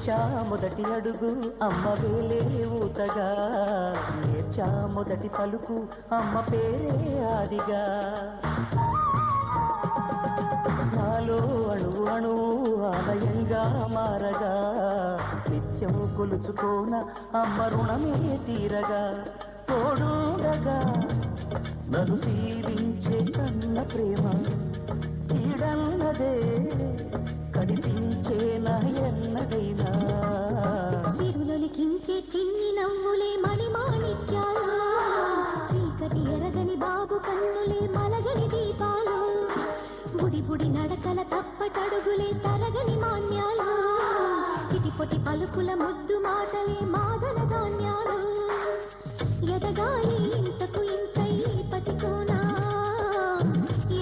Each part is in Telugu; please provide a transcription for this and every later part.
వేశా మొదటి అడుగు అమ్మ వేలే ఊతగా, నేర్చా మొదటి పలుకు అమ్మ పేరే ఆదిగా. నాలో అణువు అణువు ఆలయంగా మారగా, నిత్యము కొలుచుకోన అమ్మ రుణమే తీరగా. తోడుండగా నన్ను తీరించే కన్న ప్రేమ తీడన్నదే కనిపించే నా ఎన్నడైనా. తిరులొలికించే చిన్ని నవ్వులే మణిమాణిక్యాలు, చీకటి ఎరగని బాబు కన్నులే మలగని దీపాలు, బుడి బుడి నడకల తప్పటడుగులే తరగని మాన్యాలు, చిటిపొటి పలుకుల ముద్దు మాటలే మాదన ధాన్యాలు. ఎదగాలి ఇంతకు ఇంతై పతికోనా,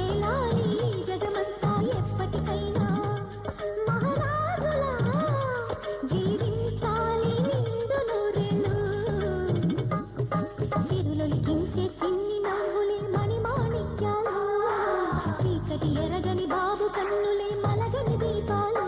ఏలాలి జగమంతా ఎప్పటికైనా. మహారాజులా జీవించాలి నిండు నూరేళ్ళు, తిరులొలికించే చిన్ని నవ్వులే మణిమాణిక్యాలు, చీకటి ఎరగని బాబు కన్నులే మలగని దీపాలు.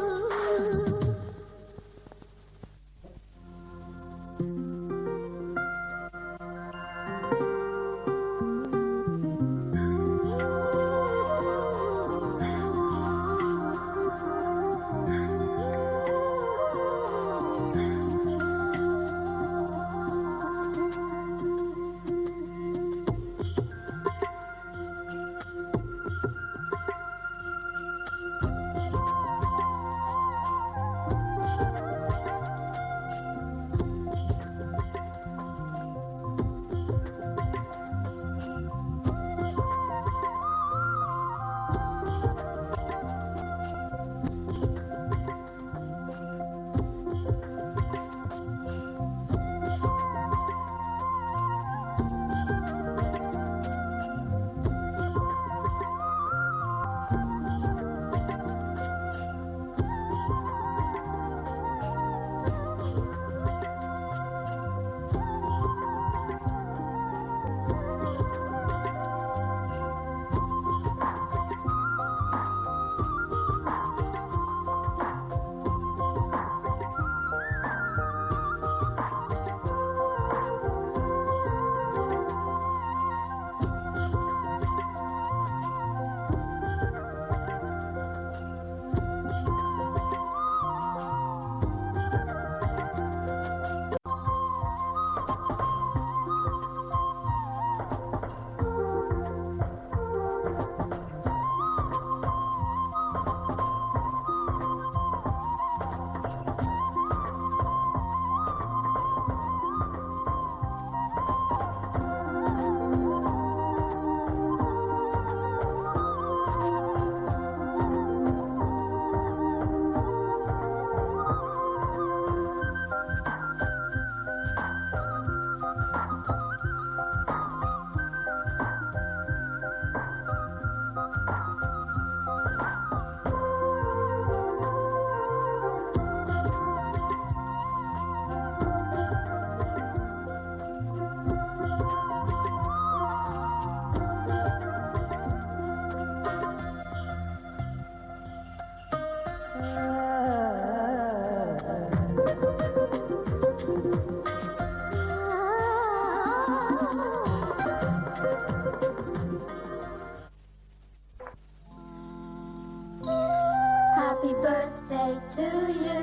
Happy birthday to you.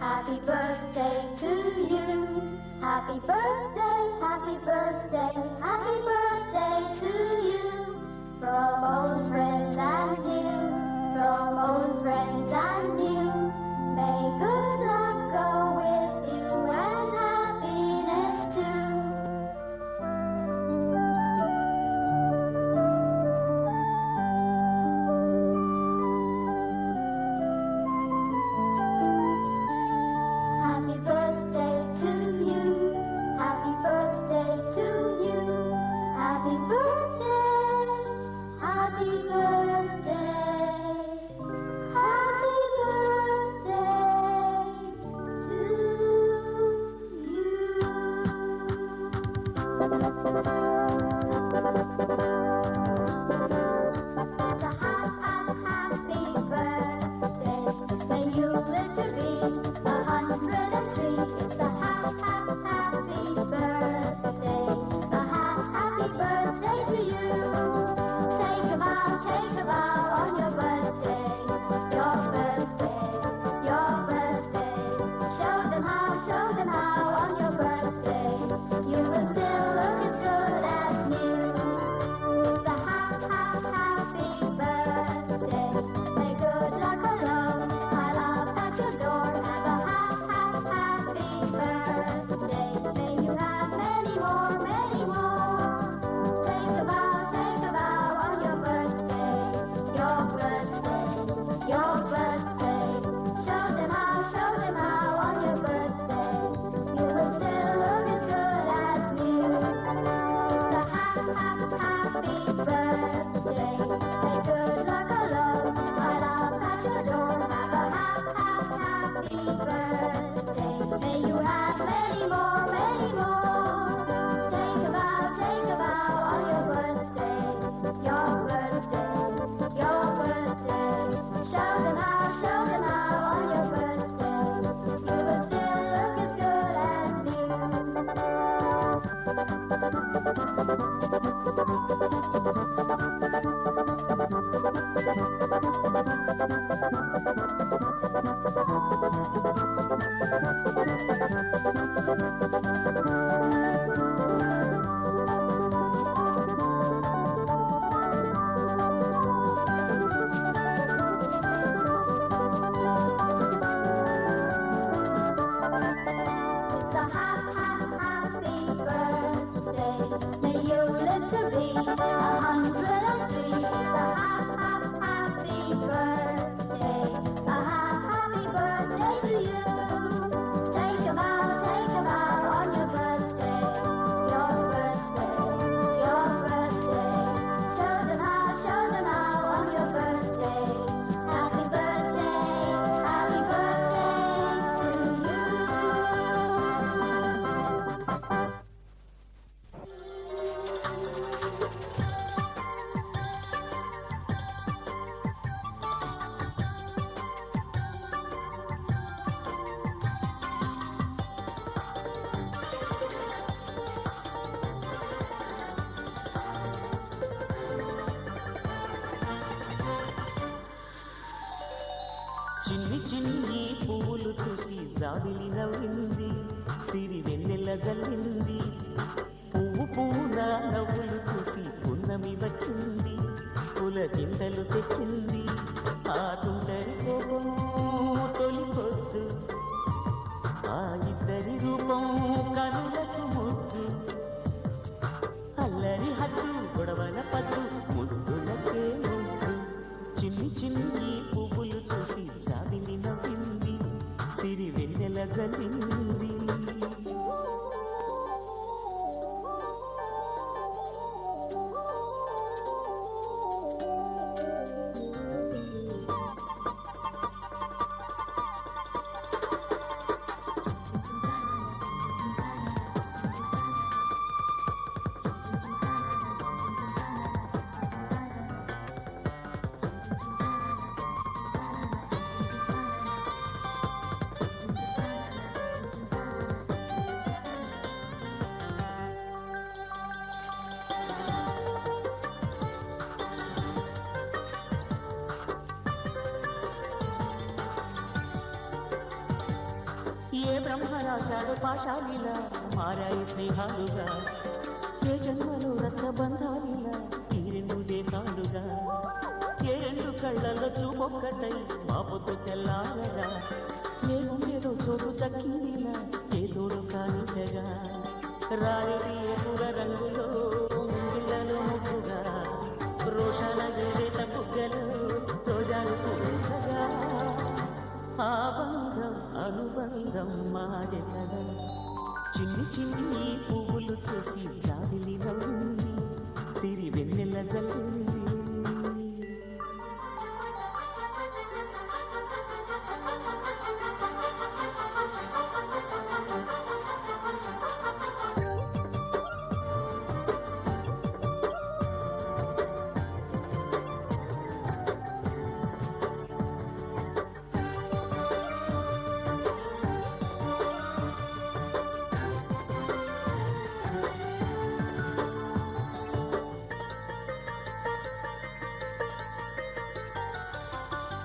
Happy birthday to you. Happy birthday, happy birthday, happy birthday to you. From old friends and new, from old friends and new. May good luck go with you and happiness too. Happy birthday to you. Happy birthday to you. Happy birthday. Happy birthday. చిన్ని చిన్ని పువ్వులు చూసి జాబిలి నవ్వింది, సిరి వెన్నెల జల్లింది. పువ్వు పువ్వున నవ్వులు చూసి పున్నమి వచ్చింది, పుల చింతలు తెచ్చింది. ఆ తుంటరి కోపం తొలి పొద్దు, ఆ ఇద్దరి రూపం కనులకు ముద్దు. అల్లరి హద్దు గొడవల పద్దు ముద్దులకే ముద్దు. చిన్ని చిన్ని పువ్వులు చూసి జాబిలి నవ్వింది, సిరి వెన్నెల జల్లింది. ఏ బ్రహ్మ రాశాడు పాశాలిలా మారాయి స్నేహాలుగా, ఏ జన్మలో రక్తబంధాలిలా ఈ రెండు దేశాలుగా. ఏ రెండు కళ్ళల్లో చూపొక్కటై మాపుతో తెల్లారగా, ఏ గుండెలో చోటు దక్కిందిలా ఏ తోడు కానిటగా. రాయటి ఏ పుర రంగులో ముంగిళ్ళలో ముగ్గుగా, రోషాల గేట బుగ్గలు రోజాలు పూసగా. ఆ బంధం అనుబంధం మాదే కదా. చిన్ని చిన్ని పువ్వులు చూసి జాబిలి నవ్వింది, సిరి వెన్నెల జల్లింది.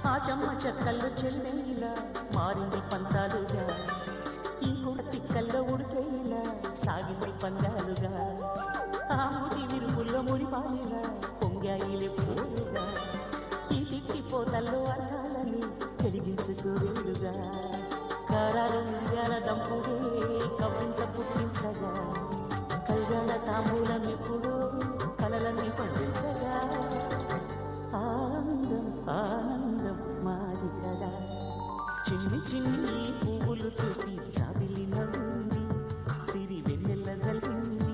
ఆ చెమ్మ చెక్కల్లో చెల్లెలా మారింది పంతాలుగా, ఈ కూడా తిక్కల్లో ఉడికేలా సాగింది పందాలుగా. ఆ ముడి విరుపుల్లో ముడిపాలిలా పొంగాయిలే పోలుగా, ఈ తిట్టిపోతల్లో అర్థాలని వెలిగించుకోవేలుగా. కారాలు మిరియాల దంపుడే కవ్వింత పుట్టించగా, కల్గాల తాంబూలం ఎప్పుడో కలలన్నీ పండించగా. ఆనందం ఆనందం మాది కదా. చిన్ని చిన్ని పువ్వులు చూసి జాబిలి నవ్వింది, సిరి వెన్నెల జల్లింది.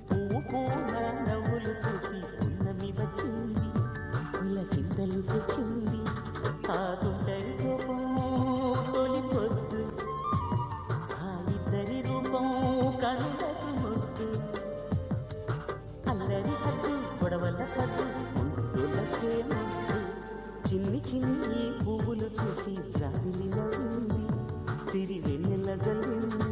పువ్వు పూల నవ్వులు చూసి పున్నమి వచ్చింది, పుల చింతలు తెచ్చింది. ఆ తుంటరి కోపం తొలి పొద్దు, ఆ ఇద్దరి రూపం కనులకు ముద్దు. అల్లరి హద్దు గొడవల పద్దు ముద్దులకే ముద్దు. చిన్ని చిన్ని పువ్వులు చూసి జాబిలి నవ్వింది, సిరి వెన్నెల జల్లింది.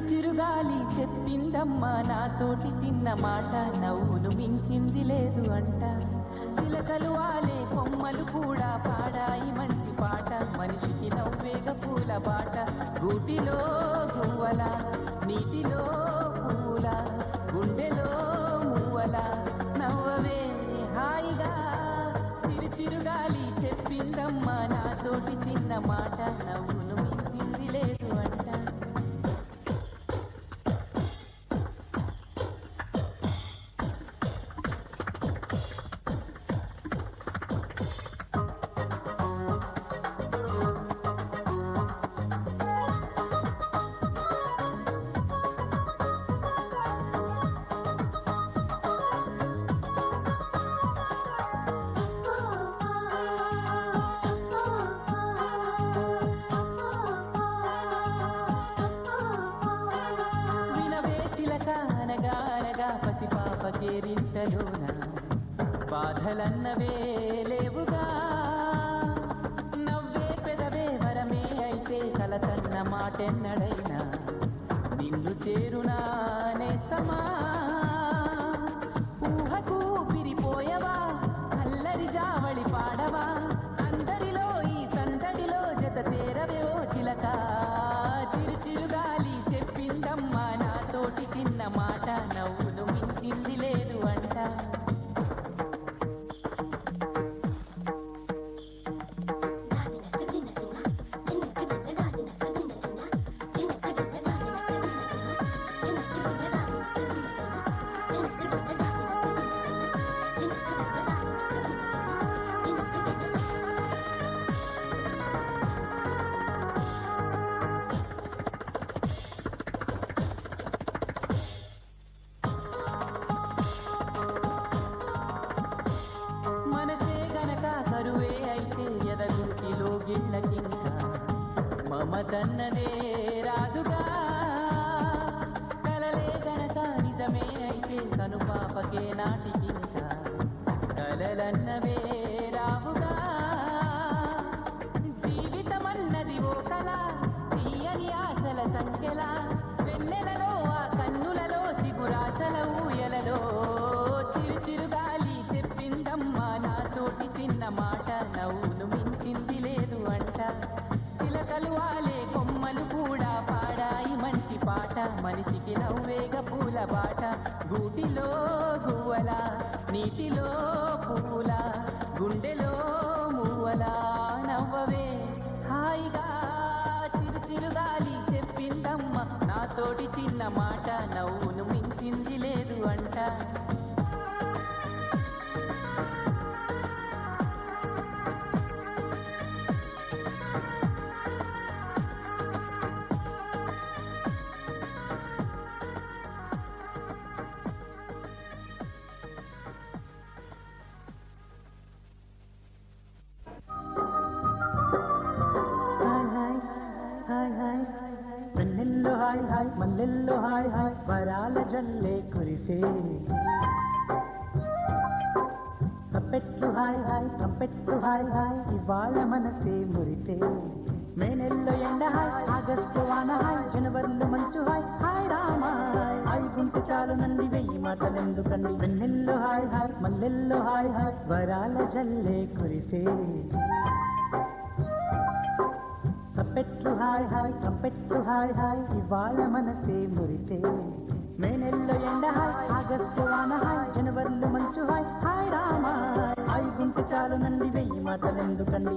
చిరుగాలి చెప్పిందమ్మా నాతోటి చిన్న మాట, నవ్వును మించింది లేదు అంట. చిలకలు వాలే కొమ్మలు కూడా పాడాయి మంచి పాట, మనిషికి నవ్వేగ పూల బాట. గూటిలో గువ్వల నీటిలో పువ్వుల, గుండెలో మువ్వల నవ్వవే హాయిగా. చిరుగాలి చెప్పిందమ్మా నాతోటి చిన్న మాట, నవ్వును మించింది లేదు అంట. కేరింతలోన బాధలన్నవే లేవుగా నవ్వే పెదవే వరమే అయితే కలతన్న మాటెన్నడైనా నిన్ను చేరునా నేస్తమా ఊహకు పిరిపోయవా అల్లరి జావళి పాడవా అందరిలో ఈ సందడిలో జత చేరవే ఓ చిలక చిరుచిరుగాలి చెప్పిందమ్మా నాతోటి చిన్న మాట నవ్వులు మించింది లేదు అంట మనసే గనక కరువే అయితే ఎదగుటిలో గిళ్ళకింకా మమతన్నదే రాదుగా కలలే గనక నిజమే అయితే కను పాపకే నాటికింకా కలలన్నవే రావుగా జీవితమన్నది ఓ కళ తీయని ఆశల సంఖ్యల వెన్నెలలో ఆ కన్నులలో చిగురాశల ఊయలలో చిరుచిరుగాలి చెప్పిందమ్మా నాతోటి చిన్న మాట నవ్వును మించింది లేదు అంట చిలకలు వాలే కొమ్మలు కూడా పాడాయి మంచి పాట మనిషికి నవ్వేగ పూల బాట గూటిలో గువ్వల నీటిలో పువ్వుల గుండెలో మువ్వల నవ్వవే హాయిగా చిరుచిరుగాలి చెప్పిందమ్మ నాతోటి చిన్న మాట నవ్వును మించింది లేదు అంట వెన్నెల్లో హాయ్ హాయ్ మల్లెల్లో హాయ్ హాయ్ వరాల జల్లే కురిసే తప్పెట్లు హాయ్ హాయ్ ట్రంపెట్లు హాయ్ హాయ్ ఇవాళ మనసే మురిసే మేనెల్లో ఎండ హాయ్ ఆగస్టు వాన హాయ్ జనవరిలో మంచు హాయ్ హాయ్ రామా హాయ్ గుంట చాలు నండి వెయ్యి మాటలెందుకండి వెన్నెల్లో హాయ్ హాయ్ మల్లెల్లో హాయ్ హాయ్ వరాల జల్లే కురిసే తప్పెట్లు హాయ్ హాయ్ ట్రంపెట్లు హాయ్ హాయ్ ఇవాళ మనసే మురిసే మేనెల్లో ఎండ హాయ్ ఆగస్టు వాన హాయ్ జనవరిలో మంచు హాయ్ హాయ్ రామా హాయ్ గుంట చాలు నండి వెయ్యి మాటలెందుకండి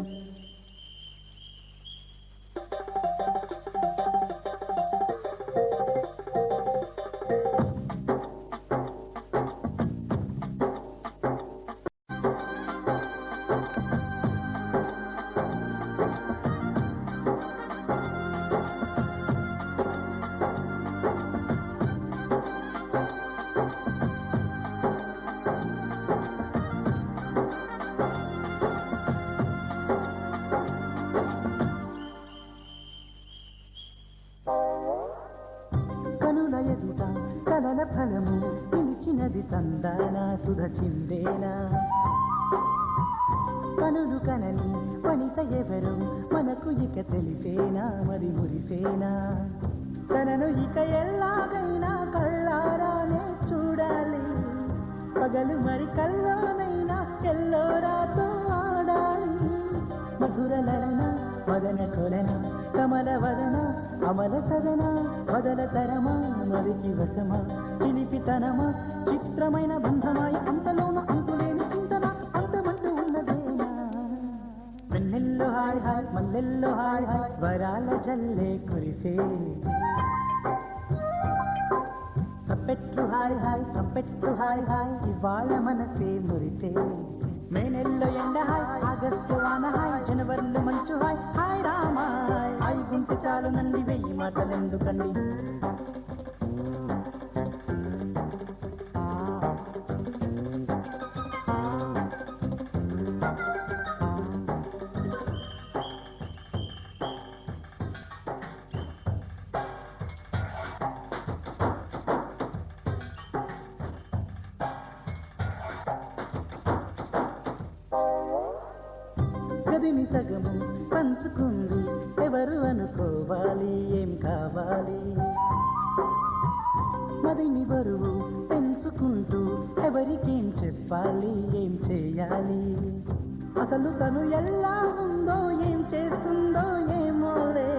ఎదుట కలల ఫలము పిలిచినది తందానా సుధ చిందేనా కనులు కనని వనిత ఎవరు మనకు ఇక తెలిసేనా మరి మురిసేనా తనను ఇక ఎల్లాగైనా కళ్ళారానే చూడాలి పగలు మరి కల్లోనైనా ఎల్లోరాతో ఆడాలి మధురలన మదన కొలన కమల వదన అమల సదన వదల తరమా మరికి వశమా చిలిపితనమా చిత్రమైన బంధమాయ అంతలోన అంతులేని చింతన అంతమంటూ ఉన్నదేనా వెన్నెల్లో హాయ్ హాయ్ మల్లెల్లో హాయ్ హాయ్ వరాల జల్లే కురిసే తప్పెట్లు హాయ్ హాయ్ ట్రంపెట్లు హాయ్ హాయ్ ఇవాళ మనసే మురిసే మేనెల్లో ఎండ హాయ్ ఆగస్టు వాన హాయ్ జనవరిలో మంచు హాయ్ హాయ్ రామా హాయ్ గుంట చాలు నండి వెయ్యి మాటలెందుకండి చెరిమి సగము పంచుకుంది ఎవరు అనుకోవాలి ఏం కావాలి మదిని బరువు పెంచుకుంటూ ఎవరికేం చెప్పాలి ఏం చేయాలి అసలు తను ఎలా ఉందో ఏం చేస్తుందో ఏమోలే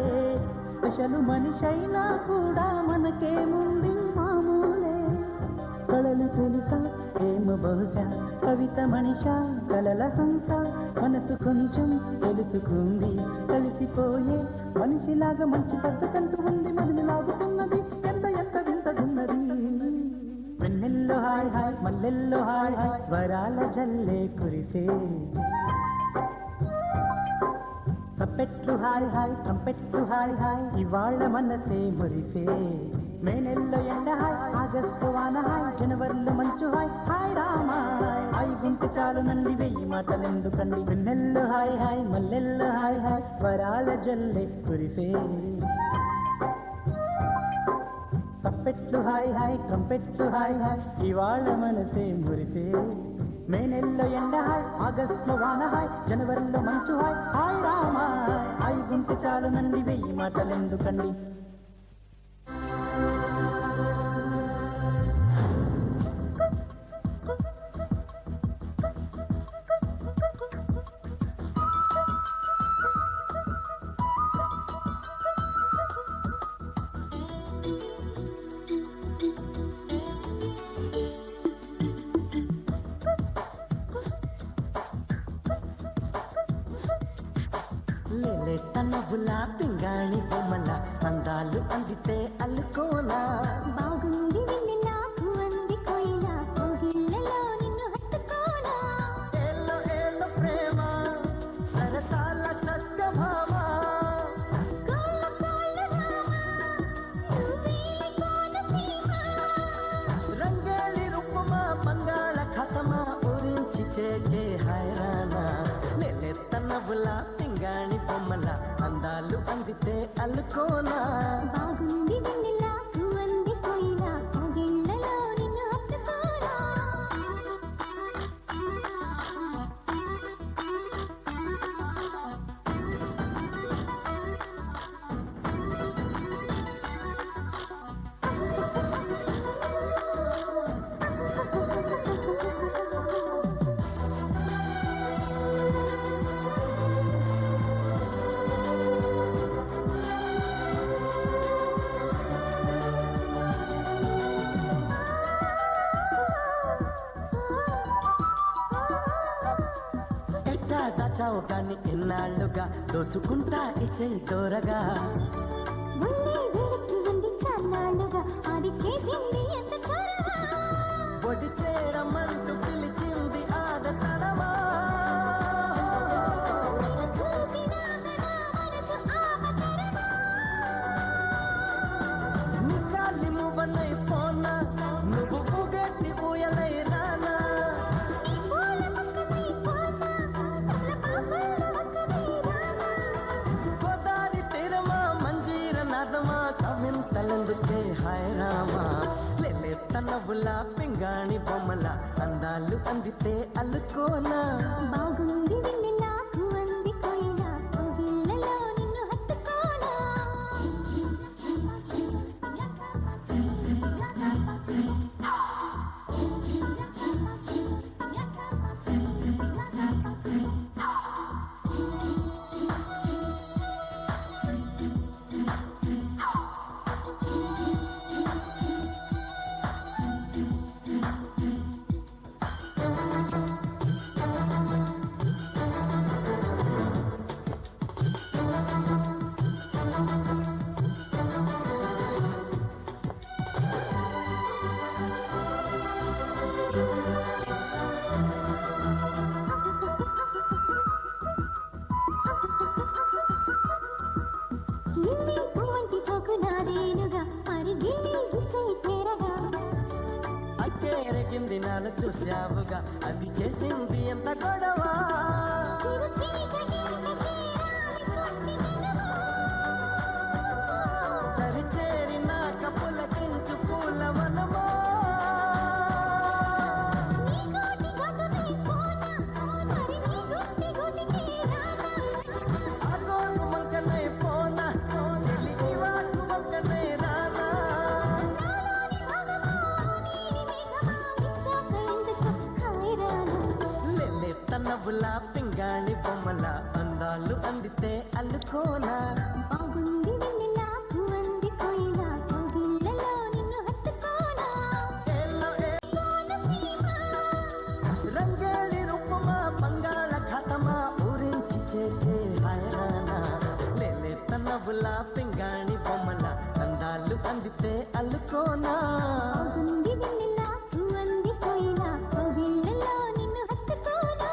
అసలు మనిషైనా కూడా మనకేముంది మామూలే కళలు తెలుసా ఏమో బహుశా కవిత మనిషా కలల హంస మనసు కొంచెం తెలుసుకుంది కలిసిపోయే మనిషిలాగా మంచి పద్ధతంటూ ఉంది మదిని లాగుతున్నది ఎంత ఎంత వింతగున్నది వెన్నెల్లో హాయ్ హాయ్ మల్లెల్లో హాయ్ హాయ్ వరాల జల్లే కురిసే తప్పెట్లు హాయ్ హాయ్ ట్రంపెట్లు హాయ్ హాయ్ ఇవాళ్ళ మనసే మురిసే మే నెలలో ఎండ హాయ్ ఆగస్టు వాన హాయ్ జనవరిలో మంచు హాయ్ హాయ్ రామా హాయ్ వింటే చాలు నండి వెయ్యి మాటలెందుకండి వెన్నెల్లో హాయ్ హాయ్ మల్లెల్లో హాయ్ హాయ్ వరాల జల్లే కురిసే తప్పెట్లు హాయ్ హాయ్ ట్రంపెట్లు హాయ్ హాయ్ ఇవాళ మనసే మురిసే మే నెలలో ఎండ హాయ్ ఆగస్టులో వాన హాయ్ జనవరిలో మంచు హాయ్ హాయ్ రామా హాయ్ వింటే చాలు నండి వెయ్యి మాటలెందుకండి తనబులా పింగాణి బొమ్మల అందాలు అందితే అల్లుకోనా బాగుంది నిన్ను నాకు అందుకోయినా కోగిళ్ళలో నిన్ను హత్తుకోనా ఏలో ఏలో ప్రేమ సరసాల సత్యభామ కోళ్ళ కోళ్ళ రామ నువ్వే కోనసీమ రంగేలి రూపమా మంగాళ ఖతమా ఉరించి చేకే హైరానా తనబులా పింగాణి బొమ్మల అందాలు అందితే అల్లుకోనా బాగుంది నిన్ను నాకు అందుకోయినా కోగిళ్ళలో నిన్ను హత్తుకోనా దాచావు కాని ఎన్నాళ్ళుగా దోచుకుంటా ఇచ్చే దూరగా ముందే వేడికి ఉంది చాలాళ్ళుగా అది చేసింది ఎంత చొరవ పొడి చేరమంటూ పిలిచింది ఆడతనమా నిజాలి మువ్వనై పోనా నువ్వు ఊగెట్టి ఊయలై రానా గోదారి తీరమా మంజీర నాదమా కవింతలందుకే హాయ్ రామా లేలే తనబులా పింగాణి బొమ్మల అందాలు అందితే అల్లుకోనా బాగుంది నిన్ను నాకు అందుకోయినా కోగిళ్ళలో నిన్ను హత్తుకోనా అక్కేరగింది నాలు చూశావుగా అది చేసింది ఎంత గొడవ సరిచేరినాక పులకించు పూలవనమా నవ్వుల పింగాణి బొమ్మల అందాలు అందితే అల్లుకోనా బాగుంది వెన్నెల పువ్వందిపోయినా కౌగిళ్ళలో నిన్ను హత్తుకోనా రంగేళి రూపమా బంగాళాఖాతమా ఊరించి చేసే హైరానా లేలేత నవ్వుల పింగాణి బొమ్మల అందాలు అందితే అల్లుకోనా బాగుంది వెన్నెల పువ్వందిపోయినా కౌగిళ్ళలో నిన్ను హత్తుకోనా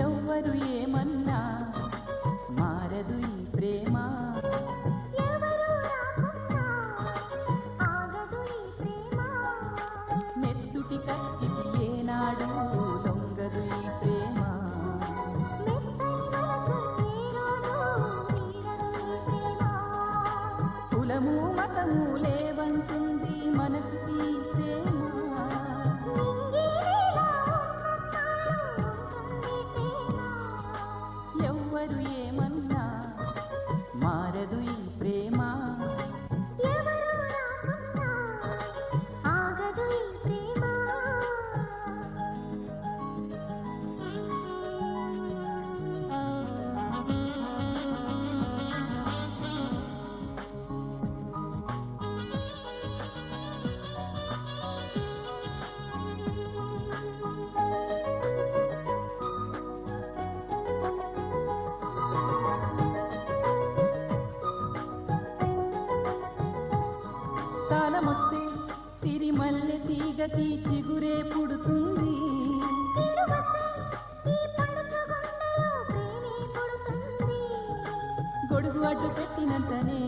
ఎవ్వరు ఏమన్నా మారదు ఈ ప్రేమ ఎవరు రాకున్నా ఆగదు ఈ ప్రేమ నెత్తుటి కత్తికి ఏనాడు లొంగదు ఈ ప్రేమ మెత్తని మనసు ఏరోడు మీరదు ఈ ప్రేమ కులము మతము లేవంటుంది మనసుకి ఈ ప్రేమ ఎవ్వరు ఏమన్నా మారదు ఈ ప్రేమ ఎవరు రాకున్నా ఆగదు ఈ ప్రేమ కాలమొస్తే సిరిమల్లె తీగకి చిగురే పుడుతుంది ఈ పడుచు గుండెలో ప్రేమే పుడుతుంది గొడుగు అడ్డు పెట్టినంతనే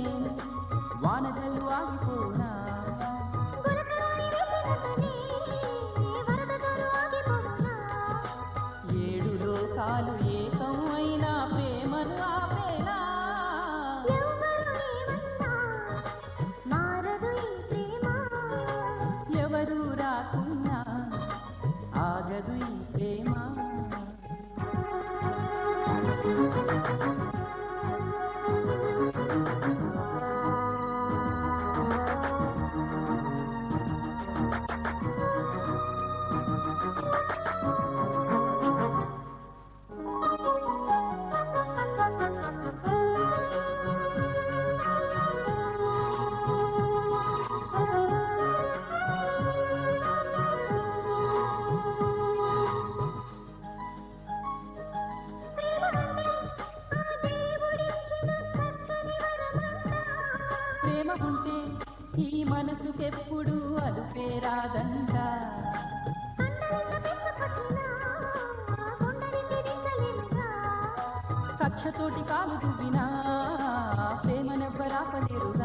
వానగల్లు ఆగిపోనా గురకరాని వేసినతనే వరదగారు ఆగిపోనా ఏడు లోకాలు ఏకం అయినా ప్రేమను ఆపేనా ఎవరు ఏమన్నా మారదు ఈ ప్రేమ ఎవరు రాకున్నా ఆగదు ఈ ప్రేమ ప్రేమ ఉంటే ఈ మనసుకెప్పుడు అలుపే రాదంట కక్షతోటి కాలు దువ్వినా ప్రేమనెవ్వరాపలేరుగా